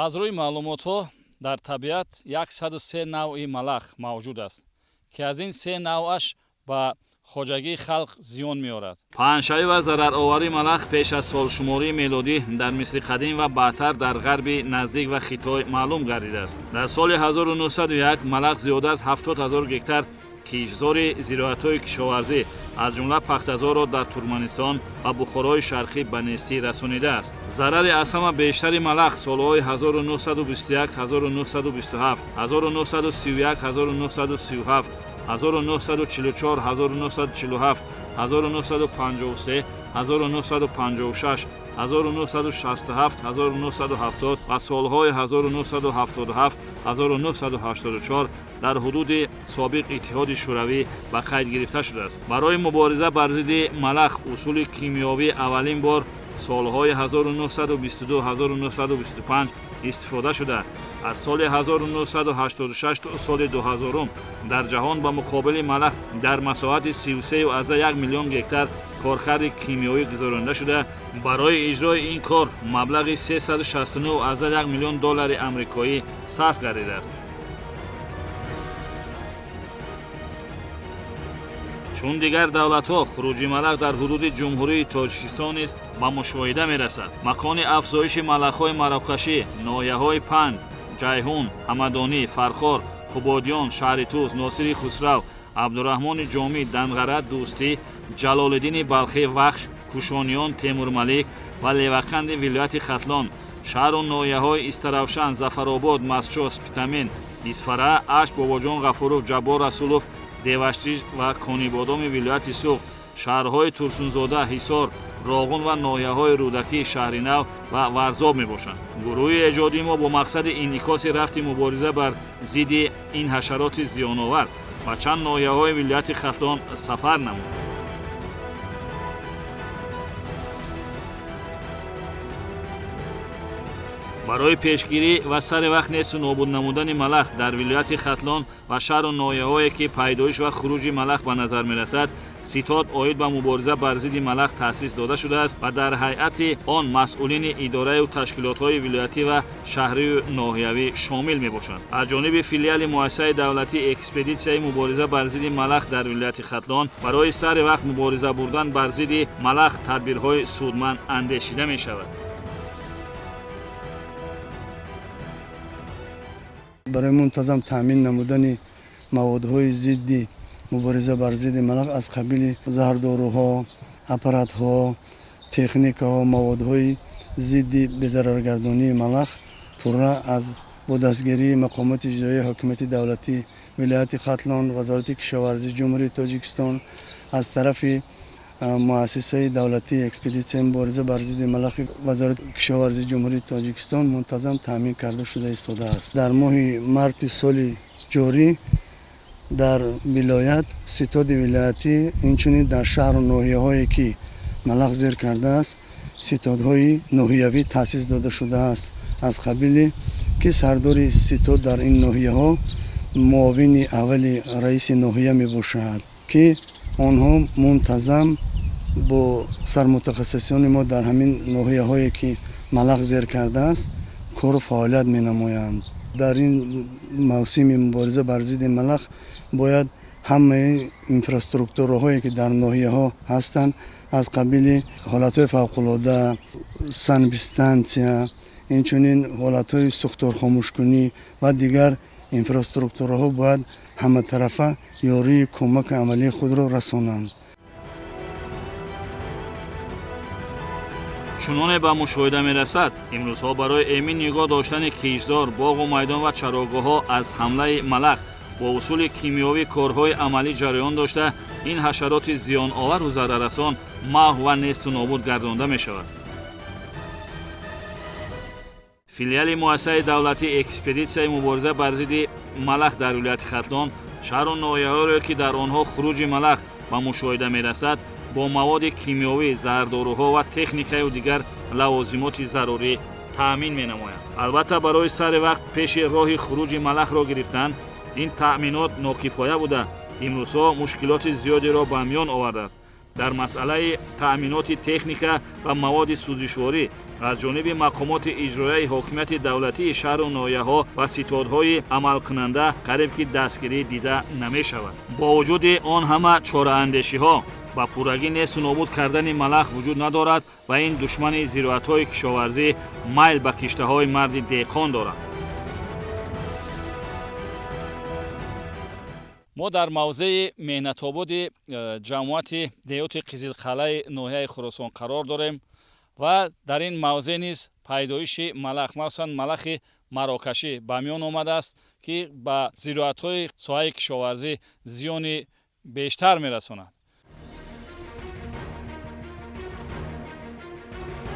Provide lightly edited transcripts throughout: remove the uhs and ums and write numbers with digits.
аз рӯи маълумотҳо дар табиат 103 навъи малах мавҷуд аст ки аз ин 3 навъаш ба хоҷагии халқ зиён меорад. Паҳншавӣ ва зарароварии малах пеш аз солшумории мелодӣ дар мисри қадим ва баъдтар дар ғарби наздик ва Хитой маълум гардидааст. Дар соли 1901 малах зиёда аз 70 000 гектар кишзори зироатҳои кишоварзӣ аз ҷумла пахтазорро дар Туркманистон ва Бухорои шарқӣ ба нестӣ расонидааст. Зарари аз ҳама бештари малах солҳои 1921, 1927, 1931, 1937, 1944, 1947, 1953, 1956, 1967, 1970 ва солҳои 1977, 1984 дар ҳудуди собиқ Иттиҳоди Шӯравӣ ба қайд гирифта шудааст. Барои мубориза бар зидди малах усули кимиёвӣ аввалин бор солҳои 1922-1925 истифода шуда. аз соли 1986 то соли 2000 дар ҷаҳон ба муқобили малах дар масоҳати 33,1 миллион гектар корхари кимиёвӣ гузаронида шуда, барои иҷрои ин кор маблағи 369,1 миллион доллари амрикоӣ сарф гардидааст. чун дигар давлатҳо хуруҷи малах дар ҳудуди ҷумҳурии Тоҷикистон низ ба мушоҳида мерасад. Макони афзоиши малахҳои марокашӣ, ноҳияҳои Панд, Ҷайҳун, Ҳамадонӣ, Фархор, Қубодиён, Шаҳри Туз, Носири Хусрав, Абдурахмони Ҷомӣ, Данғара, Дӯстӣ, Ҷалолиддини Балхи Вахш, Кушониён, Темурмалик ва Левақанди вилояти Хатлон, шаҳру ноҳияҳои Истаравшан, Зафаробод, Масчо, Спитамин, Исфара, Ашт, Бобоҷон Ғафуров, Ҷаббор Расулов, Деваштӣ ва Конибодоми вилояти Суғ, шаҳрҳои Турсунзода, Ҳисор, Роғун ва ноҳияҳои Рӯдакӣ, Шаҳринав ва Варзоб мебошанд. Гурӯҳи эҷодии мо бо мақсади инъикоси рафти мубориза бар зидди ин ҳашароти зиёновар ба чанд ноҳияҳои вилояти Хатлон сафар намуд. барои пешгирӣ ва сари вақт несту нобуд намудани малах дар вилояти Хатлон ва шаҳру ноҳияҳое ки пайдоиш ва хуруҷи малах ба назар мерасад, ситод оид ба мубориза бар зидди малах таъсис дода шудааст ва дар ҳайати он масъулини идораю ташкилотҳои вилоятӣ ва шаҳрию ноҳиявӣ шомил мебошанд. аз ҷониби филиали муассисаи давлатӣ экспедитсияи мубориза бар зидди малах дар вилояти Хатлон барои сари вақт мубориза бурдан бар зидди малах тадбирҳои судманд андешида мешавад. برای منتظم تامین نمودن موادهای ضد مبارزه بر ضد ملخ از قبیل زهرداروها، اپاراتها، تکنیکها، موادهای ضد ضررگردانی ملخ پورا از با دستگیری مقامات اجرایی حکومت دولتی ولایت ختلان، وزارت کشاورزی جمهوری تاجیکستان از طرف مؤسسه دولتی اکسپدیسیون مبارزه بر ضد ملخ وزارت کشاورزی جمهوری تاجیکستان منتظم تامین کرده شده است. در ماه مارس سال جاری در ولایت ستاد ولایتی اینچنین در شهر و ناحیه‌هایی که ملخ زیر کرده است ستادهای ناحیوی تأسیس داده شده است از قبیل که سردار ستاد در این ناحیه‌ها معاون اول رئیس ناحیه میباشد که آنها منتظم با سرمتخصصان ما در همین ناحیه‌هایی که ملخ زیر کرده است کار و فعالیت می‌نمایند. در این موسم مبارزه بر ضد ملخ باید همه اینفراستراکچورهایی که در ناحیه‌ها هستند از قبیل حالت‌های فوق‌العاده، سنبستانسیا، اینچنین حالت‌های سوختار خاموش‌کنی و دیگر اینفراستراکچورها باید همه طرفه یاری کمک عملی خود را رسانند. чуноне ба мушоҳида мерасад, имрӯзҳо барои эмин нигоҳ доштани киҷдор, боғу майдон ва чароғоҳҳо аз ҳамлаи малах бо усули кимиёвӣ корҳои амалӣ ҷараён дошта, ин ҳашароти зиёновару зараррасон маҳв ва несту нобуд гардонда мешавад. филиали муассисаи давлатӣ экспедитсияи мубориза бар зидди малах дар вилояти Хатлон шаҳру ноҳияҳоро ки дар онҳо хуруҷи малах ба мушоҳида мерасад бо маводи кимиёвӣ, заҳрдоруҳо ва техникаю дигар лавозимоти зарурӣ таъмин менамоянд. албатта барои сари вақт пеши роҳи хуруҷи малахро гирифтан ин таъминот нокифоя буда имрӯзҳо мушкилоти зиёдеро ба миён овардааст. дар масъалаи таъминоти техника ва маводи сӯзишворӣ аз ҷониби мақомоти иҷроияи ҳокимияти давлатии шаҳру ноҳияҳо ва ситодҳои амалкунанда қариб ки дастгирӣ дида намешавад. бо вуҷуди он ҳама чораандешиҳо ба пуррагӣ несту нобуд кардани малах вуҷуд надорад ва ин душмани зироатҳои кишоварзӣ майл ба киштаҳои марди деҳқон дорад. мо дар мавзеи меҳнатободи ҷамоати деҳоти қизилқалъаи ноҳияи хӯросон қарор дорем ва дар ин мавзеъ низ пайдоиши малах, махсусан малахи марокашӣ ба миён омадааст, ки ба зироатҳои соҳаи кишоварзӣ зиёни бештар мерасонад.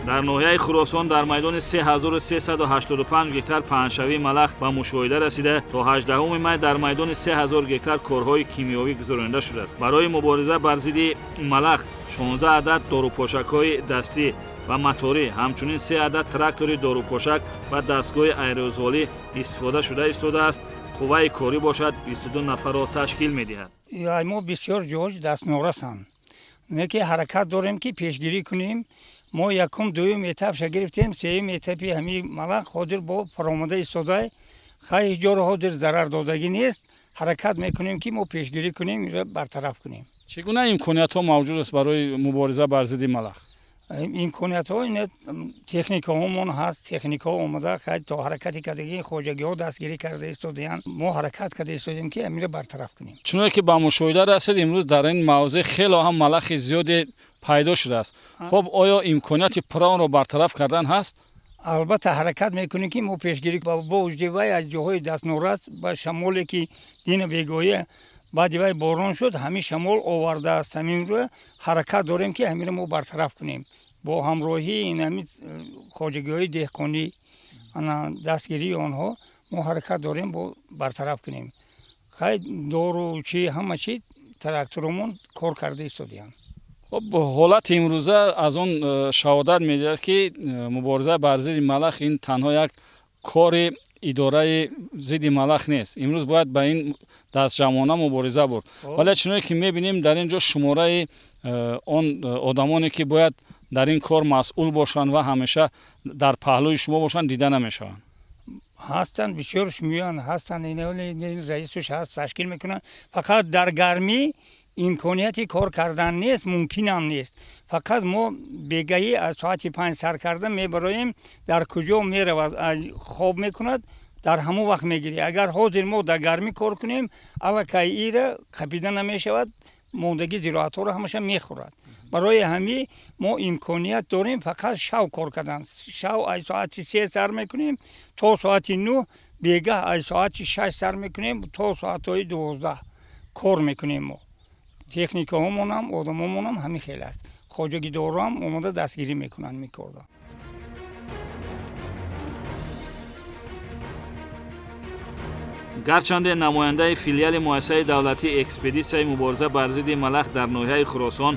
дар ноҳияи хӯросон дар майдони 3385 гектар паҳншавии малах ба мушоҳида расида, то 18 май дар майдони 3000 гектар корҳои кимиёвӣ гузаронида шудааст. барои мубориза бар зидди малах 16 адад дорупошакҳои дастӣ ва моторӣ, ҳамчунин 3 адад трактори дорупошак ва дастгоҳи аэрозолӣ истифода шуда истодааст. қувваи корӣ бошад 22 нафарро ташкил медиҳад. мо бисёр ҷоҳ дастнорасанд, неки ҳаракат дорем ки пешгирӣ кунем. мо якум дуюм этапша гирифтем, сеюм этапи ҳамин малах ҳозир бо фаромада истода, хай ҳеҷ ҷоро ҳозир зарар додагӣ нест. ҳаракат мекунем ки мо пешгирӣ кунем, инро бартараф кунем. чӣ гуна имкониятҳо мавҷуд аст барои мубориза бар зидди малах? имкониятҳо техникаҳомон ҳаст, техникаҳо омада хай то ҳаракати кардагӣ хоҷагиҳо дастгирӣ карда истодаанд. мо ҳаракат карда истодем ки амиро бартараф кунем. чуноне ки ба мушоҳида расид, имрӯз дар ин мавзеъ хело ҳам малахи зиёде пайдо шудааст. хоб оё имконияти пурра онро бартараф кардан ҳаст? албатта ҳаракат мекунем ки мо пешгирӣ бо вуҷуди вай аз ҷоҳои дастнорас ба шамоле ки дина бегоҳия баъди вай борон шуд, ҳамин шамол овардааст. ҳаминро ҳаракат дорем ки ҳамиро мо бартараф кунем. бо ҳамроҳии ҳамин хоҷагиҳои деҳқонӣ, дастгирии онҳо мо ҳаракат дорем бо бартараф кунем. хай дору чи ҳама чи тракторомон кор карда истодаанд. хоб ҳолати имрӯза аз он шаҳодат медиҳад, ки мубориза бар зидди малах ин танҳо як кори идораи зидди малах нест. имрӯз бояд ба ин дастҷамъона мубориза бурд. вале чуноне ки мебинем дар ин ҷо шумораи он одамоне ки бояд дар ин кор масъул бошанд ва ҳамеша дар паҳлӯи шумо бошанд, дида намешаванд. ҳастанд, бисёр меоянд, ҳастанд, раисуш ҳаст, ташкил мекунанд. фақат дар гармӣ имконияти кор кардан нест, мумкинам нест. фақат мо бегаҳӣ аз соати 5 сар карда мебароем, дар куҷо меравад, хоб мекунад, дар ҳамон вақт мегирӣ. агар ҳозир мо дар гармӣ кор кунем, аллакай ира қапида намешавад, мондагӣ зироатҳоро ҳамаша мехӯрад. барои ҳамин мо имконият дорем фақат шав кор кардан. шав аз соати 3 сар мекунем то соати 9, бегаҳ аз соати 6 сар мекунем то соатҳои 12 кор мекунем. мо техникаҳомонам, одамомонам ҳамин хел аст. хоҷагидорам омада дастгирӣ мекунанд мекорда. гарчанде намояндаи филиали муассисаи давлатии экспедитсияи мубориза бар зидди малах дар ноҳияи хӯросон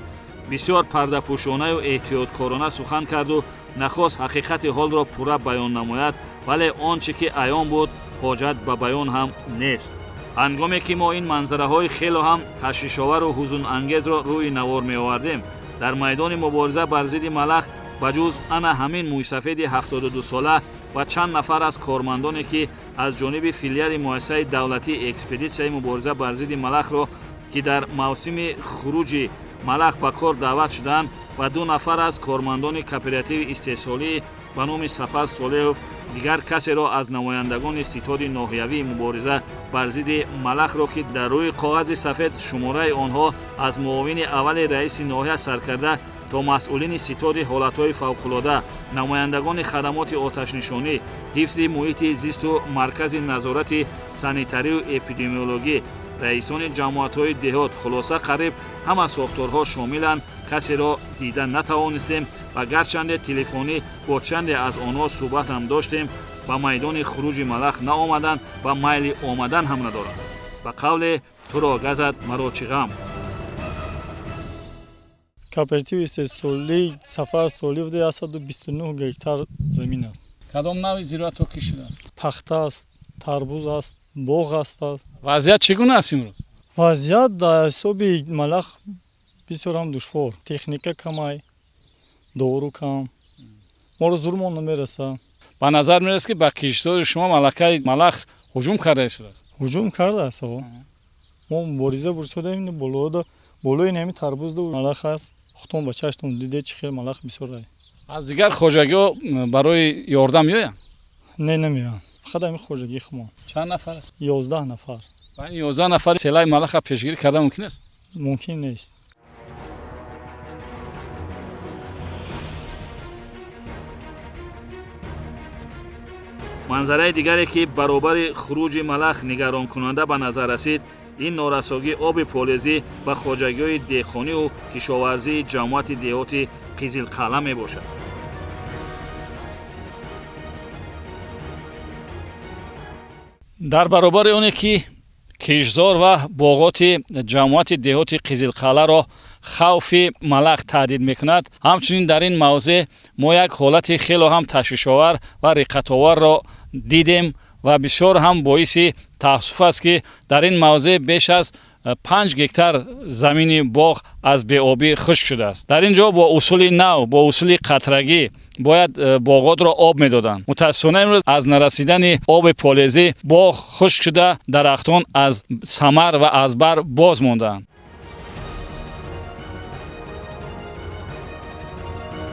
бисёр пардапӯшонаю эҳтиёткорона сухан карду нахост ҳақиқати ҳолро пурра баён намояд, вале он чӣ ки аён буд, ҳоҷат ба баён ҳам нест. ҳангоме ки мо ин манзараҳои хело ҳам ташвишовару ҳузунангезро рӯи навор меовардем, дар майдони мубориза бар зидди малах ба ҷуз ана ҳамин мӯйсафеди 72-сола ва чанд нафар аз кормандоне ки аз ҷониби филиали муассисаи давлатии экспедитсияи мубориза бар зидди малахро ки дар мавсими хуруҷи малах ба кор даъват шуданд ва 2 нафар аз кормандони кооперативи истеҳсолӣ ба номи Сафар Солеҳов дигар касеро аз намояндагони ситоди ноҳиявии мубориза бар зидди малахро ки дар рӯи коғази сафед шумораи онҳо аз муовини аввали раиси ноҳия сар карда то масъулини ситоди ҳолатҳои фавқулода, намояндагони хадамоти оташнишонӣ, ҳифзи муҳити зисту маркази назорати санитарию эпидемиологӣ, раисони ҷамоатҳои деҳот, хулоса қариб ҳама сохторҳо шомиланд, касеро дида натавонистем ва гарчанде телефонӣ бо чанде аз онҳо суҳбатам доштем, ба майдони хуруҷи малах наомаданд ва майли омадан ҳам надоранд. ба қавле туро газад маро чӣ ғам. кооперативи истеҳсолии Сафар Солиев 129 гектар замин аст. кадом нави зироатҳо ки шудааст? пахта аст, тарбуз аст, боғ аст. вазъият чӣ гуна аст имрӯз? вазъият дар ҳисоби малах бисёр ҳам душвор. техника камай, дору кам, моро зулмон намераса. ба назар мерасад ки ба киштори шумо малакаи малах ҳуҷум карда шудааст. ҳуҷум кардааст. мо мубориза бурсодем болои нами тарбузда малах аст. хутон ба чаштон диде чӣ хел малах бисёр ай. аз дигар хоҷагиҳо барои ёрдам меоянд? Не намеоянд. фақат ҳамин хоҷагии хумон. чанд нафар аст? 11 нафар. ва ин 11 нафари селаи малаха пешгирӣ карда мумкин аст? мумкин нест. манзараи дигаре ки баробари хуруҷи малах нигаронкунанда ба назар расид, ин норасогии оби полезӣ ба хоҷагиҳои деҳқониву кишоварзии ҷамоати деҳоти Қизилқалъа мебошад. дар баробари оне ки кишзор ва боғоти ҷамоати деҳоти Қизилқалъаро хавфи малах таҳдид мекунад, ҳамчунин дар ин мавзеъ мо як ҳолати хело ҳам ташвишовар ва риққатоварро дидем ва бисёр ҳам боиси таассуф аст ки дар ин мавзеъ беш аз 5 гектар замини боғ аз беобӣ хушк шудааст. дар ин ҷо бо усули нав, бо усули қатрагӣ бояд боғотро об медоданд. мутаассифона имрӯз аз нарасидани оби полезӣ боғ хушк шуда, дарахтон аз самар ва аз бар боз мондаанд.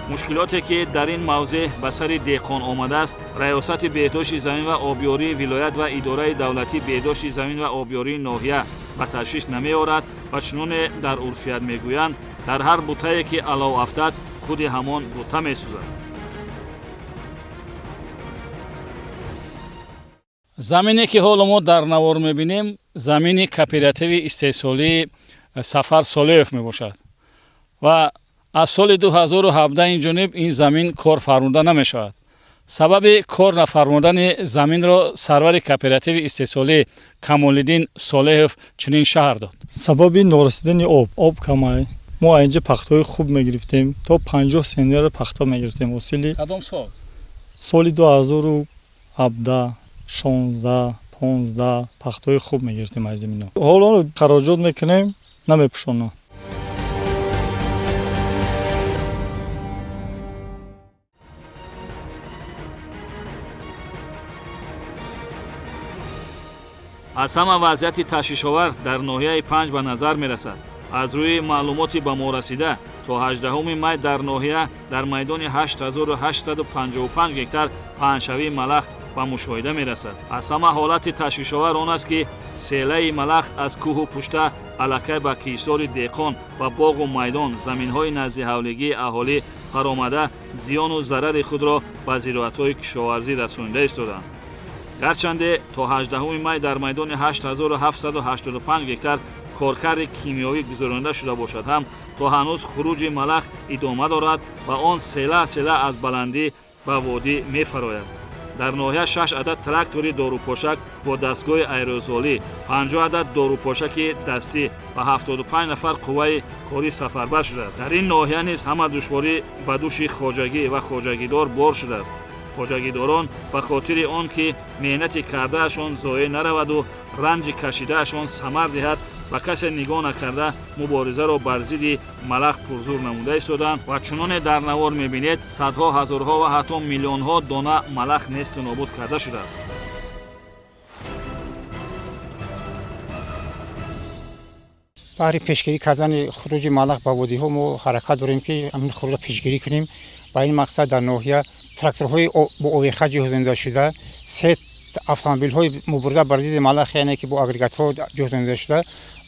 мушкилоте ки дар ин мавзеъ ба сари деҳқон омадааст, раёсати беҳдошти замин ва обёрии вилоят ва идораи давлатии беҳдошти замин ва обёрии ноҳия ба ташвиш намеорад ва чуноне дар урфият мегӯянд, дар ҳар бутае ки алов афтад, худи ҳамон бута месӯзад. замине ки ҳоло мо дар навор мебинем, замини кооперативи истеҳсолии Сафар Солеҳов мебошад ва аз соли 2017 инҷониб ин замин кор фармуда намешавад. сабаби кор нафармудани заминро сарвари кооперативи истеҳсолии Камолиддин Солеҳов чунин шаҳр дод. сабаби норасидани об камай. мо айнҷа пахтаҳои хуб мегирифтем. то 50 сентнера пахта мегирифтем. осили кадом сол? соли 2017 16 15 пахтаҳои хуб мегирифтем аз замино. ҳоло хароҷот мекунем, намепӯшонам. аз ҳама вазъияти ташвишовар дар ноҳияи Панҷ ба назар мерасад. аз рӯи маълумоти ба мо расида, то 18 май дар ноҳия дар майдони 8855 гектар паҳншавии малах ба мушоҳида мерасад. аз ҳама ҳолати ташвишовар он аст ки селаи малах аз кӯҳу пушта аллакай ба киштзори деҳқон ва боғу майдон заминҳои назди ҳавлигии аҳолӣ фаромада зиёну зарари худро ба зироатҳои кишоварзӣ расонида истоданд. гарчанде то 18 май дар майдони 8785 гектар коркари кимиёвӣ гузаронида шуда бошад ҳам, то ҳанӯз хуруҷи малах идома дорад ва он села аз баландӣ ба водӣ мефарояд. дар ноҳия 6 адад трактори дорупошак бо дастгоҳи аэрозолӣ, 50 адад дорупошаки дастӣ ва 75 нафар қувваи корӣ сафарбар шудааст. дар ин ноҳия низ ҳама душворӣ ба дӯши хоҷагӣ ва хоҷагидор бор шудааст. хоҷагидорон ба хотири он ки меҳнати кардаашон зоеъ нараваду ранҷи кашидаашон самар диҳад, ба касе нигоҳ накарда муборизаро бар зидди малах пурзур намуда истоданд ва чуноне дар навор мебинед, садҳо ҳазорҳо ва ҳатто миллионҳо дона малах несту нобуд карда шудааст. баҳри пешгирӣ кардани хуруҷи малах ба водиҳо мо ҳаракат дорем ки ҳамин хуруҷро пешгирӣ кунем. ба ин мақсад дар ноҳия тракторҳои бо овеха ҷоҳизнда шуда, 3 автомобилҳои мубориза бар зидди малах, яъне ки бо агрегатҳо ҷоҳизнда шуда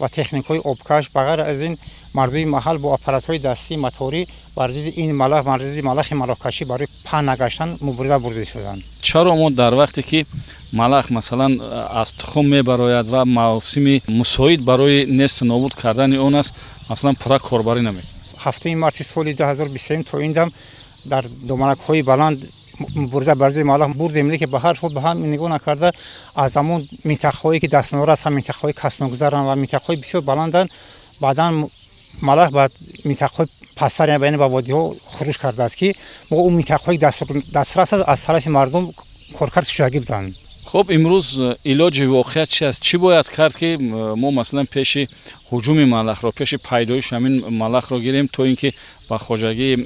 ва техникаҳои обкаш ба ғайр аз ин мардуми маҳал бо аппаратҳои дастии моторӣ бар зидди ин малах, бар зидди малахи малохкашӣ барои паҳн нагаштан мубориза бурда истоданд. чаро мо дар вақте ки малах масалан аз тухм мебарояд ва мавсими мусоид барои несту нобуд кардани он аст, масалан пурра корбарӣ намекунад? 7 марти соли 2023 то ин дам дар доманакҳои баланд мубориза бар зидди малах бурдем, лекин ба ҳар ҳол ба ҳам нигоҳ накарда аз ҳамон минтақаҳое ки дастнора ҳастанд, минтақаҳои касногузаранд ва минтақаҳои бисёр баланданд, баъдан малах ба минтақаҳои пасттар, яъне ба водиҳо хуруҷ кардааст ки мо он минтақаҳои дастрас аз тарафи мардум коркард шудагӣ буданд. خب امروز علاج واقعیت چی است؟ چی باید کرد که ما مثلا پیش هجوم ملخ رو، پیش پیدایش همین ملخ رو گیریم تا اینکه با خوجگی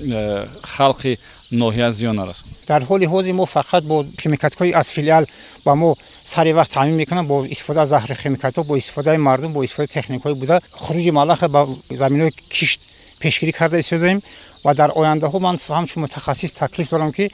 خلق ناحیه زیان نرسد؟ در حال حاضر ما فقط با کیمیکات‌های از فیلیال با ما سری وقت تامین میکنیم، با استفاده از زهر کیمیکات‌ها، با استفاده مردم، با استفاده تکنیک‌های بوده خروج ملخ با زمین‌های کشت پیشگیری کرده ایستادیم و در آینده ها من همچون متخصص تکلیف دارم که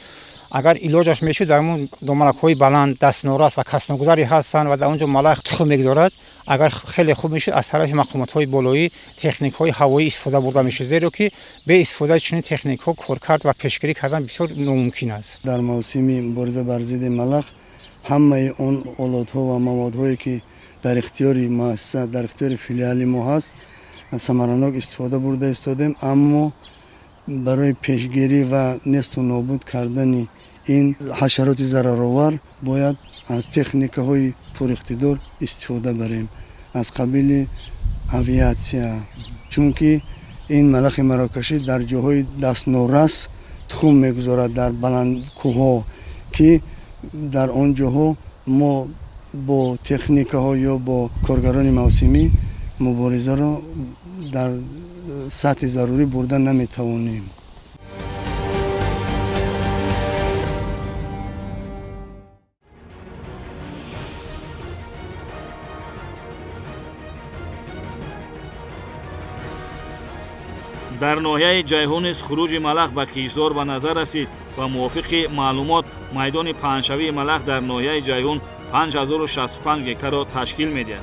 اگر علاجش میشه در اون دو ملخ‌های بلند دست نوراست و کسنگذاری هستند و در اونجا ملخ تخم میگذارد، اگر خیلی خوب میشه از طرف مقامات‌های بالایی تکنیک‌های هوایی استفاده برده میشه، زیرا که به استفاده چنین تکنیک‌ها کار کرد و پیشگیری کردن بسیار ناممکن است. در موسم مبارزه بر ضد ملخ همه اون اولادها و موادهایی که در اختیار مؤسسه در اختیار فیلیال ما هست ثمرناک استفاده برده ایستادیم، اما برای پیشگیری و نیست و نابود کردن این حشرات ضررآور باید از تکنیک‌های پراقتدار استفاده بریم از قبیل اویاتسیا، چون که این ملخ مراکشی در جاهای دست نورس تخم میگذارد در بلند کوه‌ها که در آن جاها ما با تکنیک‌ها یا با کارگران موسمی مبارزه را در سطح ضروری بردن نمیتوانیم. در ناحیه جیهون خروج ملخ به کیشزار به نظر رسید و موافق معلومات میدان پنجشوی ملخ در ناحیه جیهون 5065 گکتار را تشکیل می‌دهد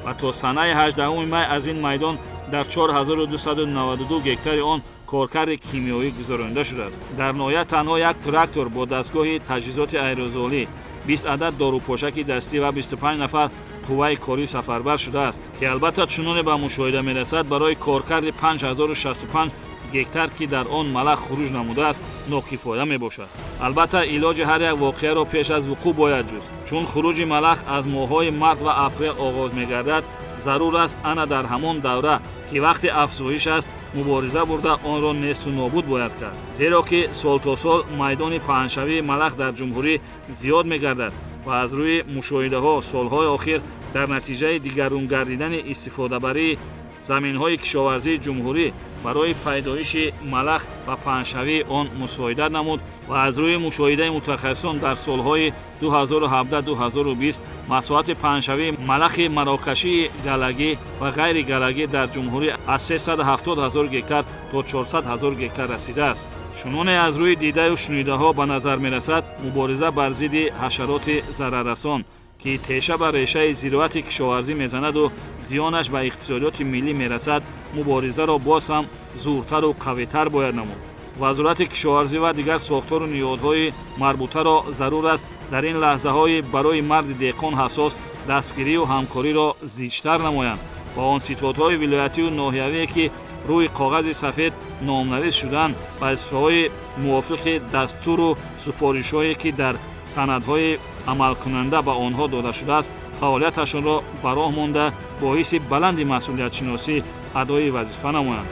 و تا سنه 18 می از این میدان در 4292 گکتار آن کارکرد کیمیایی گذرانده شده است. در ناحیه تنها یک تراکتور با دستگاه تجهیزات آیروزولی، 20 عدد داروپوشک دستی و 25 نفر قوه کاری سفربر شده است که البته چنان به مشاهده می‌رسد برای کارکرد 5065 گکتار که در آن ملخ خروج نموده است ناکفایه میباشد. البته علاج هر یک واقعه را پیش از وقوع باید جست، چون خروج ملخ از ماه‌های مارس و اپریل آغاز می‌گردد. ضرور است انا در همان دوره که وقت افزایش است مبارزه برده آن را نیست و نابود باید کرد، زیرا که سال تا سال میدان پنجشوی ملخ در جمهوری زیاد می‌گردد و از روی مشاهده‌ها سال‌های اخیر در نتیجه دیگرون گردیدن استفاده بری زمین‌های کشاورزی جمهوری برای پیدایش ملخ و پنجشوی آن مساعدت نمود و از روی مشاهده متخصصان در سال‌های 2017-2020 مساحت پنجشوی ملخ مراکشی گلگی و غیر گلگی در جمهوری از 370,000 گکتار تا 400,000 گکتار رسیده است. چنانه از روی دیده و شنیده‌ها به نظر می‌رسد مبارزه بر ضد حشرات ضرررسان که تیشه بر ریشه زراعت کشاورزی میزند و زیانش به اقتصادیات ملی میرسد، مبارزه را باز هم زورتر و قویتر باید نمود. وزارت کشاورزی و دیگر ساختار و نیازهای مربوطه را ضرور است در این لحظه های برای مرد دهقان حساس دستگیری و همکاری را زیادتر نمایند و آن ستادهای ولایتی و ناحیوی که روی کاغذ سفید نامنویس شدند و اصفهای موافق دستور و سفارش‌هایی که در سندهای عمل کننده به آنها داده شده است فعالیتشان را به راه مانده باعث بلند مسئولیت شناسی ادای وظیفه نمایند.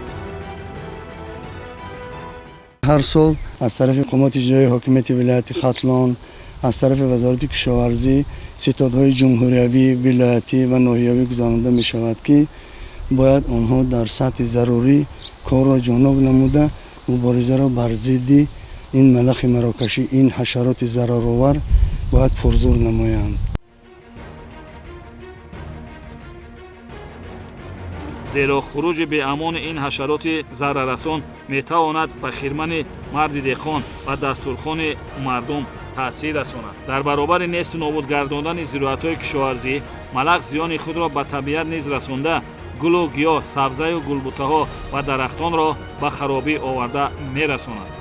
هر سال از طرف قومت اجرایی حاکمیت ولایت ختلان، از طرف وزارت کشاورزی ستادهای جمهوریوی، ولایتی و ناحیوی گذرانده می شود که باید آنها در سطح ضروری کار را جانب نموده مبارزه را بر ضد این ملخ مراکشی، این حشرات ضررآور باید پرزور نمایند. زیرا خروج به امان این حشرات ضرررسان میتواند به خرمن مرد دهقان و دستورخوان مردم تاثیر رساند. در برابر نیست و نابود گرداندن زراعت‌های کشاورزی ملخ زیان خود را به طبیعت نیز رسانده گل و گیاه، سبزه و گلبوته‌ها و درختان را به خرابی آورده میرساند.